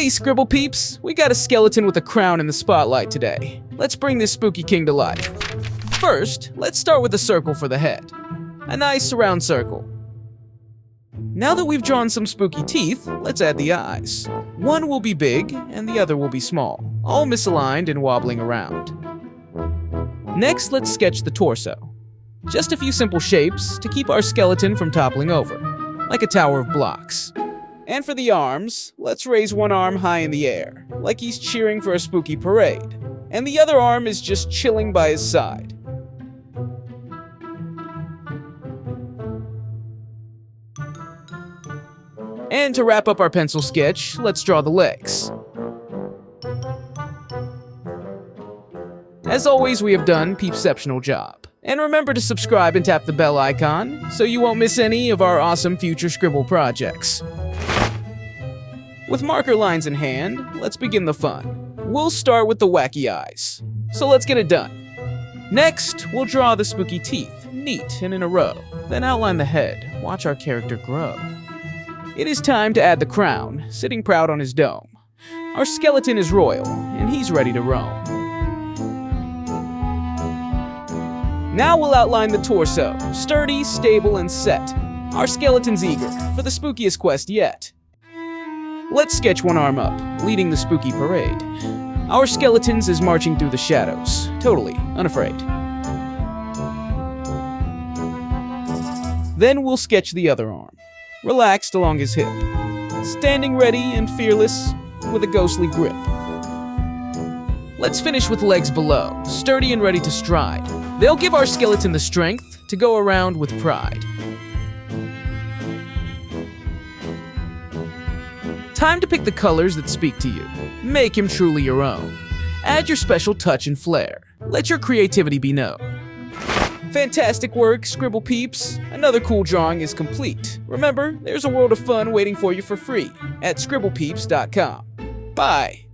Hey, Scribble Peeps! We got a skeleton with a crown in the spotlight today. Let's bring this spooky king to life. First, let's start with a circle for the head. A nice round circle. Now that we've drawn some spooky teeth, let's add the eyes. One will be big, and the other will be small, all misaligned and wobbling around. Next, let's sketch the torso. Just a few simple shapes to keep our skeleton from toppling over, like a tower of blocks. And for the arms, let's raise one arm high in the air, like he's cheering for a spooky parade, and the other arm is just chilling by his side. And to wrap up our pencil sketch, let's draw the legs. As always, we have done peepceptional job. And remember to subscribe and tap the bell icon so you won't miss any of our awesome future scribble projects. With marker lines in hand, let's begin the fun. We'll start with the wacky eyes, so let's get it done. Next, we'll draw the spooky teeth, neat and in a row, then outline the head, watch our character grow. It is time to add the crown, sitting proud on his dome. Our skeleton is royal, and he's ready to roam. Now we'll outline the torso, sturdy, stable, and set. Our skeleton's eager for the spookiest quest yet. Let's sketch one arm up, leading the spooky parade. Our skeleton's is marching through the shadows, totally unafraid. Then we'll sketch the other arm, relaxed along his hip, standing ready and fearless with a ghostly grip. Let's finish with legs below, sturdy and ready to stride. They'll give our skeleton the strength to go around with pride. Time to pick the colors that speak to you. Make him truly your own. Add your special touch and flair. Let your creativity be known. Fantastic work, Scribble Peeps. Another cool drawing is complete. Remember, there's a world of fun waiting for you for free at scribblepeeps.com. Bye.